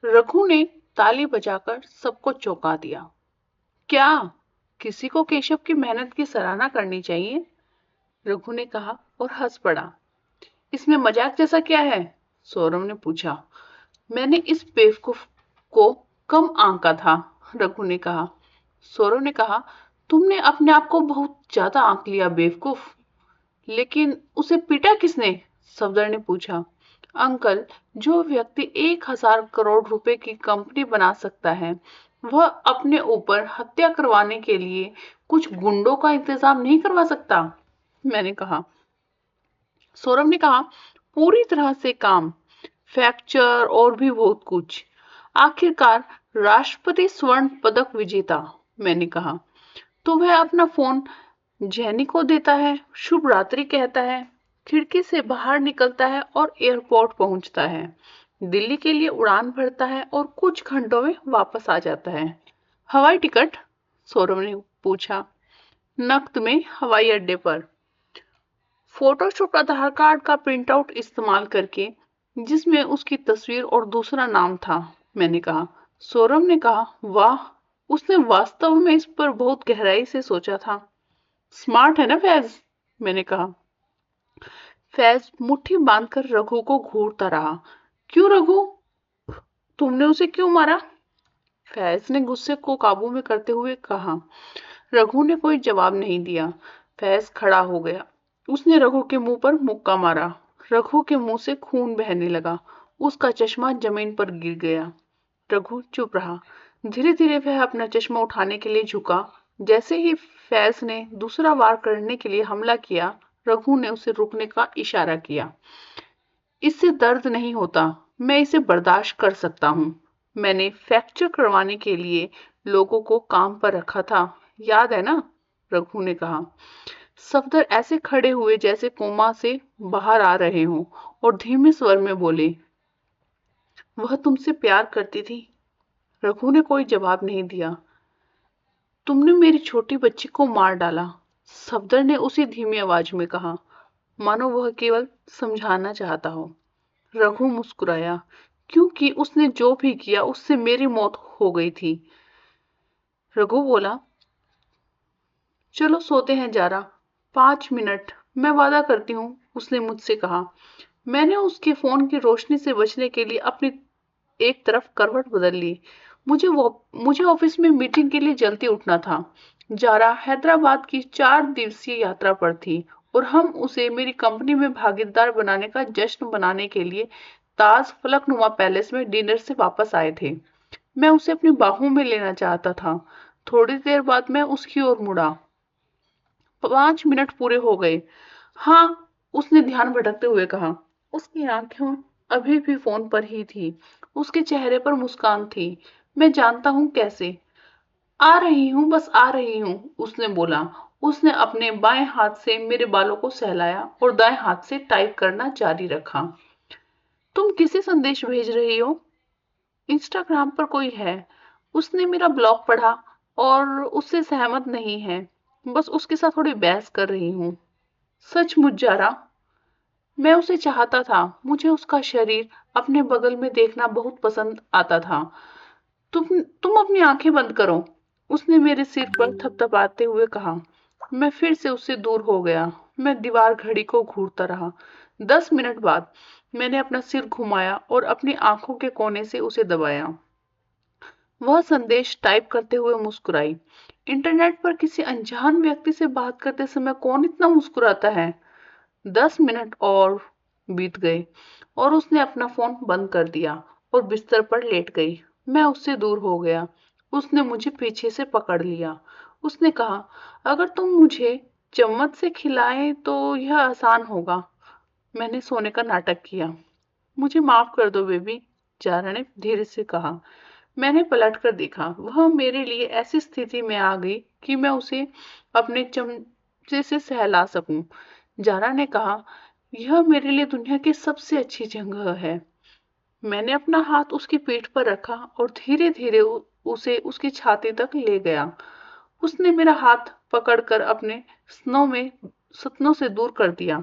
रघु ने ताली बजाकर सबको चौंका दिया। क्या किसी को केशव की मेहनत की सराहना करनी चाहिए? रघु ने कहा और हंस पड़ा। इसमें मजाक जैसा क्या है? सौरभ ने पूछा। मैंने इस बेवकूफ को कम आंका था, रघु ने कहा। सौरभ ने कहा, तुमने अपने आप को बहुत ज्यादा आंक लिया बेवकूफ। लेकिन उसे पीटा किसने? सफदर ने पूछा। अंकल, जो व्यक्ति 1,000 करोड़ रुपए की कंपनी बना सकता है, वह अपने ऊपर हत्या करवाने के लिए कुछ गुंडों का इंतजाम नहीं करवा सकता, मैंने कहा। सौरभ ने कहा, पूरी तरह से काम, फ्रैक्चर और भी बहुत कुछ। आखिरकार राष्ट्रपति स्वर्ण पदक विजेता, मैंने कहा। तो वह अपना फोन जैनी को देता है, शुभ रात्रि कहता है, खिड़की से बाहर निकलता है और एयरपोर्ट पहुंचता है, दिल्ली के लिए उड़ान भरता है और कुछ घंटों में वापस आ जाता है। हवाई टिकट? सौरभ ने पूछा। नकद में, हवाई अड्डे पर। फोटोशॉप आधार कार्ड का प्रिंट आउट इस्तेमाल करके, जिसमें उसकी तस्वीर और दूसरा नाम था, मैंने कहा। सौरभ ने कहा, वाह, उसने वास्तव में इस पर बहुत गहराई से सोचा था। स्मार्ट है ना फैज? मैंने कहा। फैज मुट्ठी बांधकर रघु को घूरता रहा। क्यों रघु, तुमने उसे क्यों मारा? फैज ने गुस्से को काबू में करते हुए कहा। रघु ने कोई जवाब नहीं दिया। फैज खड़ा हो गया। उसने रघु के मुंह पर मुक्का मारा। रघु के मुंह से खून बहने लगा। उसका चश्मा जमीन पर गिर गया। रघु चुप रहा। धीरे धीरे वह अपना चश्मा उठाने के लिए झुका। जैसे ही फैज ने दूसरा वार करने के लिए हमला किया, रघु ने उसे रुकने का इशारा किया। इससे दर्द नहीं होता, मैं इसे बर्दाश्त कर सकता हूँ। मैंने फ्रैक्चर करवाने के लिए लोगों को काम पर रखा था, याद है ना? रघु ने कहा। सफदर ऐसे खड़े हुए जैसे कोमा से बाहर आ रहे हों और धीमे स्वर में बोले, वह तुमसे प्यार करती थी? रघु ने कोई जवाब नहीं दिया। तुमने मेरी छोटी बच्ची को मार डाला, सफदर ने उसी धीमी आवाज में कहा, मानो वह केवल समझाना चाहता हो। रघु मुस्कुराया, क्योंकि उसने जो भी किया उससे मेरी मौत हो गई थी। रघु बोला, चलो सोते हैं जारा, 5 मिनट, मैं वादा करती हूँ, उसने मुझसे कहा। मैंने उसके फोन की रोशनी से बचने के लिए अपनी एक तरफ करवट बदल ली। मुझे ऑफिस में मीटिंग के लिए जल्दी उठना था। जारा हैदराबाद की 4 दिवसीय यात्रा पर थी और हम उसे मेरी कंपनी में भागीदार बनाने का जश्न मनाने के लिए ताज फलकनुमा पैलेस में डिनर से वापस आए थे। मैं उसे अपनी बाहों में लेना चाहता था। थोड़ी देर बाद मैं उसकी ओर मुड़ा। 5 मिनट पूरे हो गए। हाँ, उसने ध्यान भटकते हुए कहा। उसकी आंखें अभी भी फोन पर ही थी। उसके चेहरे पर मुस्कान थी। मैं जानता हूँ कैसे। आ रही हूँ, बस आ रही हूँ, उसने बोला। उसने अपने बाएं हाथ से मेरे बालों को सहलाया और दाएं हाथ से टाइप करना जारी रखा। तुम किसे संदेश भेज रही हो? इंस्टाग्राम पर कोई है। उसने मेरा ब्लॉग पढ़ा और उससे सहमत नहीं है। बस उसके साथ थोड़ी बहस कर रही हूँ। सचमुच जारा? मैं उसे चाहता था। मुझे उसका शरीर अपने बगल में देखना बहुत पसंद आता था। तुम अपनी आंखें बंद करो, उसने मेरे सिर पर थपथपाते हुए कहा। मैं फिर से उससे दूर हो गया। मैं दीवार घड़ी को घूरता रहा। 10 मिनट बाद मैंने अपना सिर घुमाया और अपनी आंखों के कोने से उसे दबाया। वह संदेश टाइप करते हुए मुस्कुराई। इंटरनेट पर किसी अनजान व्यक्ति से बात करते समय कौन इतना मुस्कुराता है? 10 मिनट और बीत गए और उसने अपना फोन बंद कर दिया और बिस्तर पर लेट गई। मैं उससे दूर हो गया। उसने मुझे पीछे से पकड़ लिया। उसने कहा, अगर तुम मुझे चम्मच से खिलाए तो यह आसान होगा। मैंने सोने का नाटक किया। मुझे माफ कर दो बेबी, जारा ने धीरे से कहा। मैंने पलट कर देखा। वह मेरे लिए ऐसी स्थिति में आ गई कि मैं उसे अपने चमचे से सहला सकूं। जारा ने कहा, यह मेरे लिए दुनिया की सबसे अच्छी जगह है। मैंने अपना हाथ उसकी पीठ पर रखा और धीरे धीरे उसे उसकी छाती तक ले गया। उसने मेरा हाथ पकड़कर अपने सपनों से दूर कर दिया।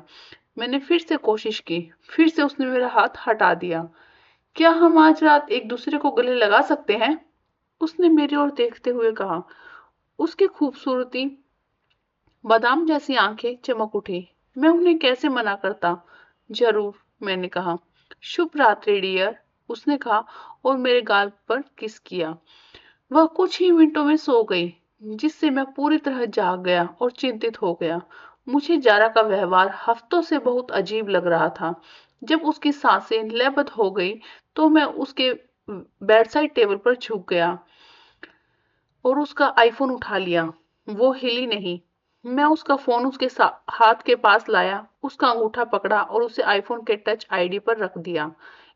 मैंने फिर से कोशिश की। फिर से उसने मेरा हाथ हटा दिया। क्या हम आज रात एक दूसरे को गले लगा सकते हैं? उसने मेरी ओर देखते हुए कहा। उसकी खूबसूरती बादाम जैसी आंखें चमक उठी। मैं उन्हें कैसे मना करता? जरूर, मैंने कहा। शुभ रात्रि डियर, उसने कहा और मेरे गाल पर किस किया। वह कुछ ही मिनटों में सो गई, जिससे मैं पूरी तरह जाग गया और चिंतित हो गया। मुझे जारा का व्यवहार हफ्तों से बहुत अजीब लग रहा था। जब उसकी सांसें लयबद्ध हो गई तो मैं उसके बेड साइड टेबल पर झुक गया और उसका आईफोन उठा लिया। वो हिली नहीं। मैं उसका फोन उसके हाथ के पास लाया, उसका अंगूठा पकड़ा और उसे आईफोन के टच आईडी पर रख दिया।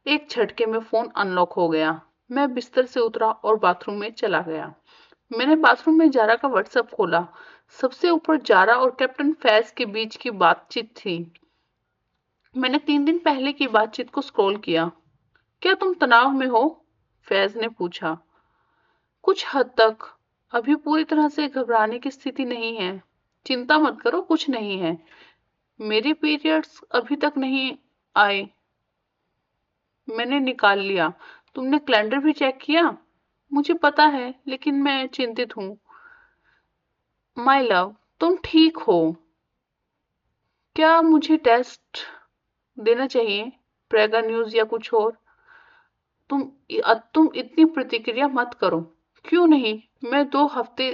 एक झटके में फोन अनलॉक हो गया। मैं बिस्तर से उतरा और बाथरूम में चला गया। मैंने बाथरूम में जारा का व्हाट्सएप खोला। सबसे ऊपर जारा और कैप्टन फैज के बीच की बातचीत थी। मैंने 3 दिन पहले की बातचीत को स्क्रॉल किया। क्या तुम तनाव में हो? फैज ने पूछा। कुछ हद तक। अभी पूरी तरह से घबराने की स्थिति नहीं है। चिंता मत करो, कुछ नहीं है। मेरे पीरियड्स अभी तक नहीं आए। मैंने निकाल लिया। तुमने कैलेंडर भी चेक किया? मुझे पता है, लेकिन मैं चिंतित हूँ। माय लव, तुम ठीक हो? क्या मुझे टेस्ट देना चाहिए? प्रेगा न्यूज या कुछ और? तुम तुम इतनी प्रतिक्रिया मत करो। क्यों नहीं? मैं 2 हफ्ते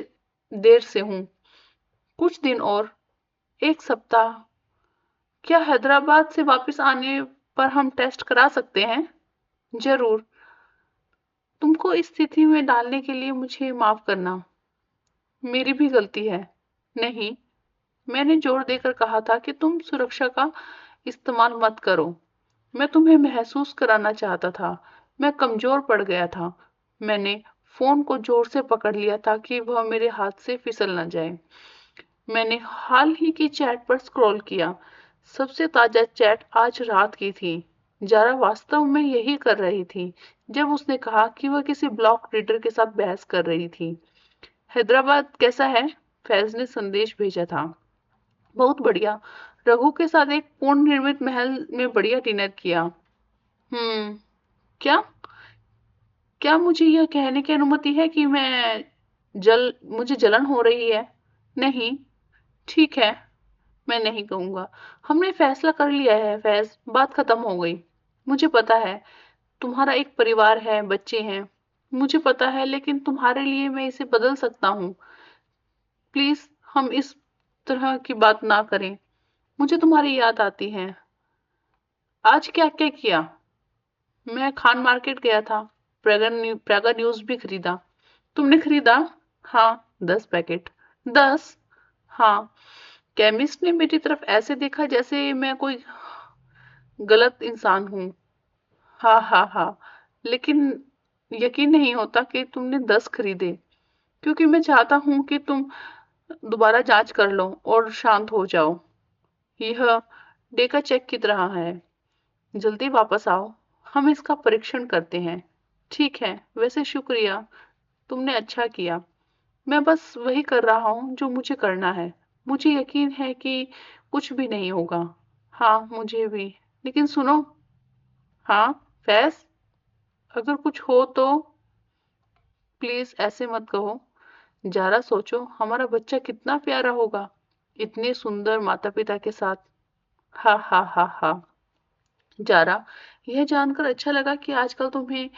देर से हूँ। कुछ दिन और, 1 सप्ताह। क्या हैदराबाद से वापस आने पर हम टेस्ट करा सकते हैं? जरूर। तुमको इस स्थिति में डालने के लिए मुझे माफ करना। मेरी भी गलती है। नहीं, मैंने जोर देकर कहा था कि तुम सुरक्षा का इस्तेमाल मत करो। मैं तुम्हें महसूस कराना चाहता था। मैं कमजोर पड़ गया था। मैंने फोन को जोर से पकड़ लिया ताकि वह मेरे हाथ से फिसल न जाए। मैंने हाल ही की चैट पर स्क्रॉल किया। सबसे ताजा चैट आज रात की थी। जारा वास्तव में यही कर रही थी जब उसने कहा कि वह किसी ब्लॉग रीडर के साथ बहस कर रही थी। हैदराबाद कैसा है? फैज ने संदेश भेजा था। बहुत बढ़िया। रघु के साथ एक पूर्ण निर्मित महल में बढ़िया डिनर किया। क्या? क्या मुझे यह कहने की अनुमति है कि मुझे जलन हो रही है? नहीं। ठीक है, मैं नहीं कहूंगा। हमने फैसला कर लिया है फैज, बात खत्म हो गई। मुझे पता है, तुम्हारा एक परिवार है, बच्चे हैं। मुझे पता है, लेकिन तुम्हारे लिए मैं इसे बदल सकता हूँ। प्लीज, हम इस तरह की बात ना करें। मुझे तुम्हारी याद आती है। आज क्या क्या किया? मैं खान मार्केट गया था। प्रागा न्यूज भी खरीदा। तुमने खरीदा? हाँ, 10 पैकेट। 10? हाँ। केमिस्ट ने मेरी तरफ ऐसे देखा जैसे मैं कोई गलत इंसान हूँ। हाँ हाँ हाँ, लेकिन यकीन नहीं होता कि तुमने 10 खरीदे, क्योंकि मैं चाहता हूँ कि तुम दोबारा जांच कर लो और शांत हो जाओ। यह डेका चेक की तरह है। जल्दी वापस आओ, हम इसका परीक्षण करते हैं। ठीक है, वैसे शुक्रिया, तुमने अच्छा किया। मैं बस वही कर रहा हूँ जो मुझे करना है। मुझे यकीन है कि कुछ भी नहीं होगा। हाँ, मुझे भी। लेकिन सुनो। हाँ, फैज, अगर कुछ हो तो प्लीज ऐसे मत कहो। जरा सोचो, हमारा बच्चा कितना प्यारा होगा, इतने सुंदर माता पिता के साथ। हा हा हा हा। जारा, यह जानकर अच्छा लगा कि आजकल तुम्हें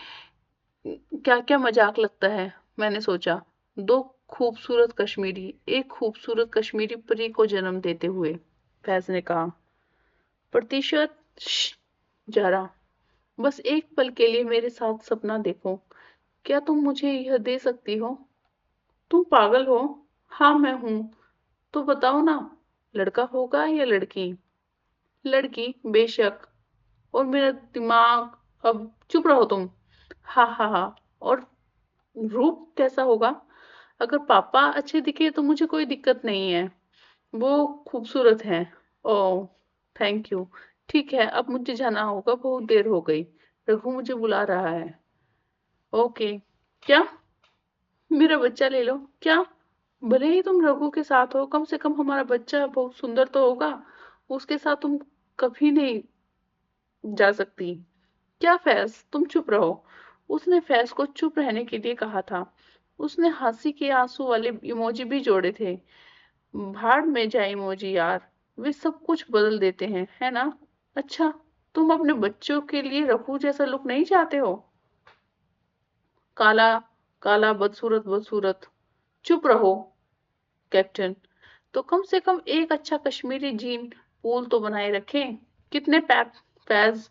क्या क्या मजाक लगता है। मैंने सोचा, दो खूबसूरत कश्मीरी एक खूबसूरत कश्मीरी परी को जन्म देते हुए। फैज ने कहा। प्रतिशत। जारा, बस एक पल के लिए मेरे साथ सपना देखो। क्या तुम मुझे यह दे सकती हो? तुम पागल हो? हाँ, मैं हूं। तो बताओ ना, लड़का होगा या लड़की? लड़की, बेशक। और मेरा दिमाग। अब चुप रहो तुम। हाँ हाँ हाँ। और रूप कैसा होगा? अगर पापा अच्छे दिखे तो मुझे कोई दिक्कत नहीं है। वो खूबसूरत हैं। ओह, थैंक यू। ठीक है, अब मुझे जाना होगा, बहुत देर हो गई। रघु मुझे बुला रहा है। ओके। क्या? मेरा बच्चा ले लो? क्या? भले ही तुम रघु के साथ हो, कम से कम हमारा बच्चा बहुत सुंदर तो होगा। उसके साथ तुम कभी नहीं जा सकती। क्या फैज, तुम चुप रहो। उसने फैज को चुप रहने के लिए कहा था। उसने हंसी के आंसू वाले इमोजी भी जोड़े थे। भाड़ में जाए इमोजी यार, वे सब कुछ बदल देते हैं, है ना? अच्छा, तुम अपने बच्चों के लिए रफू जैसा लुक नहीं चाहते हो? काला, काला, बदसूरत, बदसूरत। चुप रहो कैप्टन। तो कम से कम एक अच्छा कश्मीरी जीन पूल तो बनाए रखें। कितने पैक? फैज,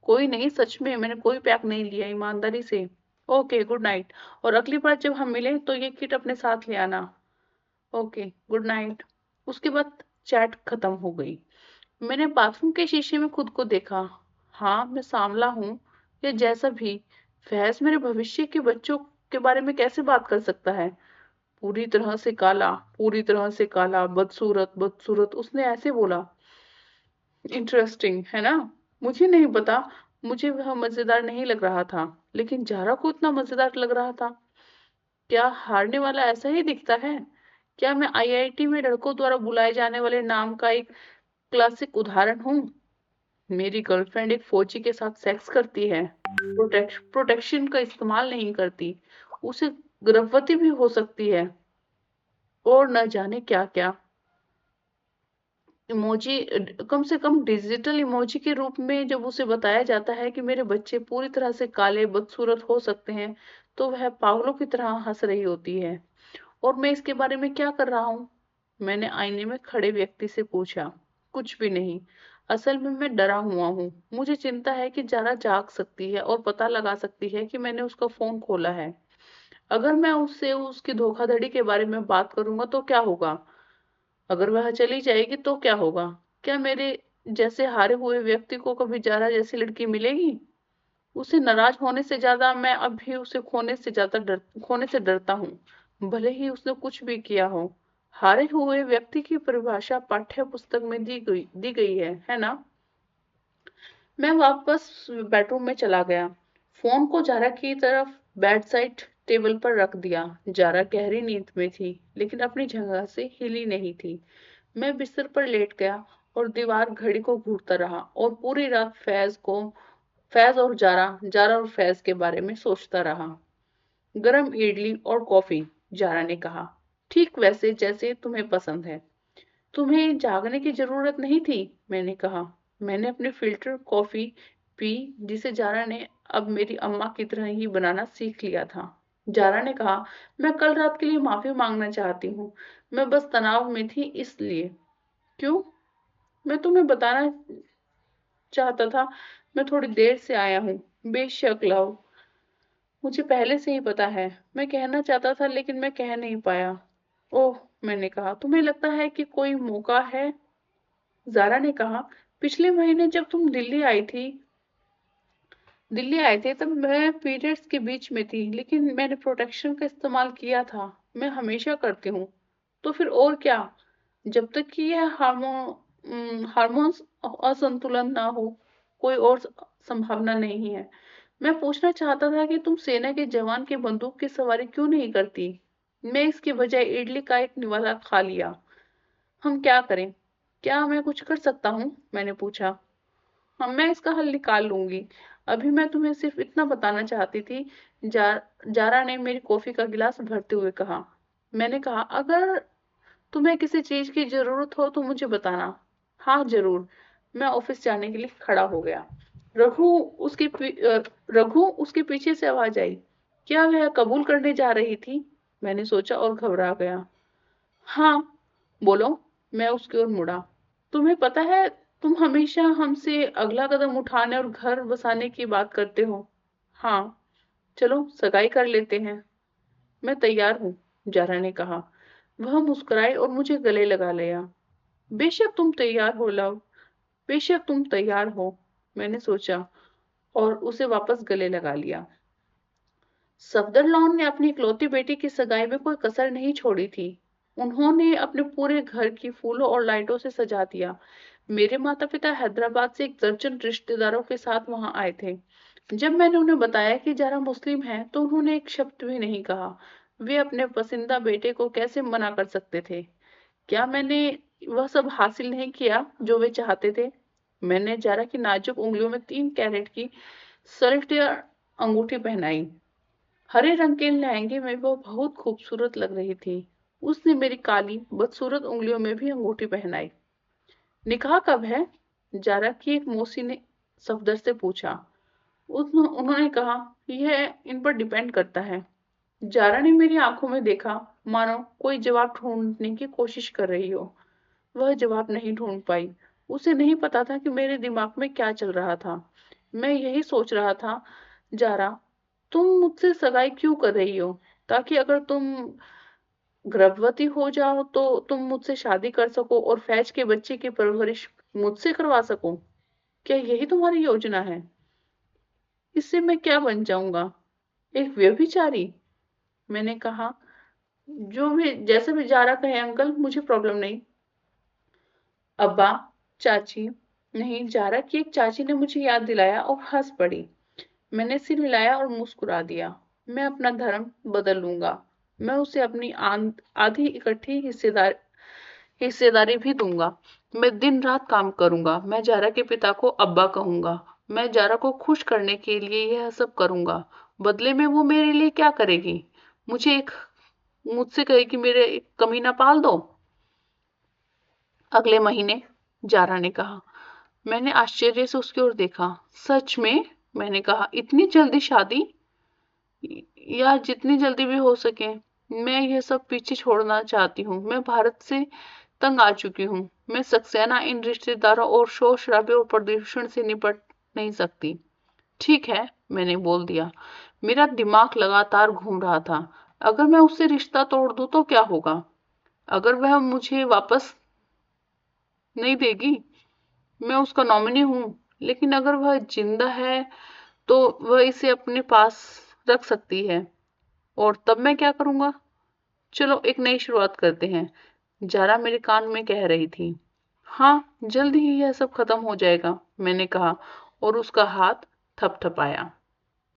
कोई नहीं, सच में मैंने कोई पैक नहीं लिया, ईमानदारी से। Okay, good night. और अगली बार जब हम मिलें तो ये किट अपने साथ ले आना। Okay, good night. उसके बाद चैट खत्म हो गई। मैंने बाथरूम के शीशे में खुद को देखा। हाँ, मैं सांवला हूँ या जैसा भी। फैज मेरे भविष्य के बच्चों के बारे में कैसे बात कर सकता है? पूरी तरह से काला, पूरी तरह से काला, बदसूरत, बदसूरत, उसने ऐसे बोला। इंटरेस्टिंग है ना? मुझे नहीं पता, मुझे वह मजेदार नहीं लग रहा था, लेकिन जारा को इतना मजेदार लग रहा था। क्या हारने वाला ऐसा ही दिखता है? क्या मैं आईआईटी में लड़कों द्वारा बुलाए जाने वाले नाम का एक क्लासिक उदाहरण हूँ? मेरी गर्लफ्रेंड एक फौजी के साथ सेक्स करती है, प्रोटेक्शन का इस्तेमाल नहीं करती, उसे गर्भवती भी हो सकती है, और न जाने क्या क्या। इमोजी, कम से कम डिजिटल इमोजी के रूप में जब उसे बताया जाता है कि मेरे बच्चे पूरी तरह से काले बदसूरत हो सकते हैं, तो वह पागलों की तरह हंस रही होती है। और मैं इसके बारे में क्या कर रहा हूँ? मैंने आईने में खड़े व्यक्ति से पूछा। कुछ भी नहीं। असल में मैं डरा हुआ हूँ। मुझे चिंता है कि जारा जाग सकती है और पता लगा सकती है कि मैंने उसका फोन खोला है। अगर मैं उससे उसकी धोखाधड़ी के बारे में बात करूंगा तो क्या होगा? अगर वह चली जाएगी तो क्या होगा? क्या मेरे जैसे हारे हुए व्यक्ति को कभी जारा जैसी लड़की मिलेगी? उसे नाराज होने से ज्यादा मैं अभी उसे खोने से डरता हूँ, भले ही उसने कुछ भी किया हो। हारे हुए व्यक्ति की परिभाषा पाठ्य पुस्तक में दी गई है ना? मैं वापस बेडरूम में चला गया। फोन को जारा की तरफ बेड साइड टेबल पर रख दिया। जारा गहरी नींद में थी, लेकिन अपनी जगह से हिली नहीं थी। मैं बिस्तर पर लेट गया और दीवार घड़ी को घूरता रहा और पूरी रात फैज और जारा और फैज के बारे में सोचता रहा। गरम इडली और कॉफी, जारा ने कहा। ठीक वैसे जैसे तुम्हें पसंद है। तुम्हें जागने की जरूरत नहीं थी, मैंने कहा। मैंने अपनी फिल्टर कॉफी पी, जिसे जारा ने अब मेरी अम्मा की तरह ही बनाना सीख लिया था। जारा ने कहा, मैं कल रात के लिए माफी मांगना चाहती हूँ। मैं बस तनाव में थी इसलिए। क्यों? मैं तुम्हें बताना चाहता था। मैं थोड़ी देर से आया हूँ। बेशक लव, मुझे पहले से ही पता है। मैं कहना चाहता था लेकिन मैं कह नहीं पाया। ओह, मैंने कहा, तुम्हें लगता है कि कोई मौका है? जारा ने कहा, पिछले महीने जब तुम दिल्ली आए थे तब मैं पीरियड्स के बीच में थी, लेकिन मैंने प्रोटेक्शन का इस्तेमाल किया था। मैं हमेशा करती हूँ। तो फिर और क्या? जब तक कि यह हार्मोन्स असंतुलन ना हो, कोई और संभावना नहीं है। मैं पूछना चाहता था कि तुम सेना के जवान की बंदूक की सवारी क्यों नहीं करती? मैं इसके बजाय इडली का एक निवाला खा लिया। हम क्या करें? क्या मैं कुछ कर सकता हूँ? मैंने पूछा। हाँ, मैं इसका हल निकाल लूंगी। अभी मैं तुम्हें सिर्फ इतना बताना चाहती थी। जारा ने मेरी कॉफी का गिलास भरते हुए कहा। मैंने कहा, अगर तुम्हें किसी चीज की जरूरत हो तो मुझे बताना। हाँ, जरूर। मैं ऑफिस जाने के लिए खड़ा हो गया। रघु रघु, उसके पीछे से आवाज आई। क्या वह कबूल करने जा रही थी? मैंने सोचा और घबरा गया। हाँ, बोलो। मैं उसकी ओर मुड़ा। तुम्हें पता है, तुम हमेशा हमसे अगला कदम उठाने और घर बसाने की बात करते हो। हाँ, चलो सगाई कर लेते हैं। मैं तैयार हूँ, जारा ने कहा। वह मुस्कुराई और मुझे गले लगा लिया। बेशक तुम तैयार हो लव, बेशक तुम तैयार हो, मैंने सोचा, और उसे वापस गले लगा लिया। सफदरजंग ने अपनी इकलौती बेटी की सगाई में कोई कसर नहीं छोड़ी थी। उन्होंने अपने पूरे घर की फूलों और लाइटों से सजा दिया। मेरे माता पिता हैदराबाद से एक दर्जन रिश्तेदारों के साथ वहां आए थे। जब मैंने उन्हें बताया कि जारा मुस्लिम है तो उन्होंने एक शब्द भी नहीं कहा। वे अपने पसंदीदा बेटे को कैसे मना कर सकते थे? क्या मैंने वह सब हासिल नहीं किया जो वे चाहते थे? मैंने जारा की नाजुक उंगलियों में 3 कैरेट की सॉलिटेयर अंगूठी पहनाई। हरे रंग के लहंगे में वो बहुत खूबसूरत लग रही थी। उसने मेरी काली बदसूरत उंगलियों में भी अंगूठी पहनाई। निकाह कब है? जारा की एक मौसी ने सफदर से पूछा। उन्होंने कहा, यह इन पर डिपेंड करता है। जारा ने मेरी आंखों में देखा, मानो कोई जवाब ढूंढने की कोशिश कर रही हो। वह जवाब नहीं ढूंढ पाई। उसे नहीं पता था कि मेरे दिमाग में क्या चल रहा था। मैं यही सोच रहा था, जारा, तुम मुझसे सगाई क्यों कर रही हो? ताकि अगर तुम गर्भवती हो जाओ तो तुम मुझसे शादी कर सको और फैज के बच्चे की परवरिश मुझसे करवा सको। क्या यही तुम्हारी योजना है? इससे मैं क्या बन जाऊंगा? एक व्यभिचारी? मैंने कहा, जो भी जैसे भी जारा कहे अंकल, मुझे प्रॉब्लम नहीं। अब्बा, चाची, नहीं, जारा की एक चाची ने मुझे याद दिलाया और हंस पड़ी। मैंने सिर हिलाया और मुस्कुरा दिया। मैं अपना धर्म बदल लूंगा। मैं उसे अपनी आधी इकट्ठी हिस्सेदारी भी दूंगा। मैं दिन रात काम करूंगा। मैं जारा के पिता को अब्बा कहूंगा। मैं जारा को खुश करने के लिए यह सब करूंगा। बदले में वो मेरे लिए क्या करेगी? मुझसे कहेगी, मेरे एक कमीना पाल दो। अगले महीने, जारा ने कहा। मैंने आश्चर्य से उसकी ओर देखा। सच में? मैंने कहा, इतनी जल्दी शादी? या जितनी जल्दी भी हो सके। मैं यह सब पीछे छोड़ना चाहती हूँ। मैं भारत से तंग आ चुकी हूँ। मैं सक्सेना इन रिश्तेदारों और शोर शराबे और प्रदूषण से निपट नहीं सकती। ठीक है, मैंने बोल दिया। मेरा दिमाग लगातार घूम रहा था। अगर मैं उससे रिश्ता तोड़ दूं तो क्या होगा? अगर वह मुझे वापस नहीं देगी? मैं उसका नॉमिनी हूँ। लेकिन अगर वह जिंदा है तो वह इसे अपने पास रख सकती है। और तब मैं क्या करूंगा? चलो एक नई शुरुआत करते हैं, जारा मेरे कान में कह रही थी। हाँ, जल्द ही यह सब खत्म हो जाएगा, मैंने कहा और उसका हाथ थपथपाया।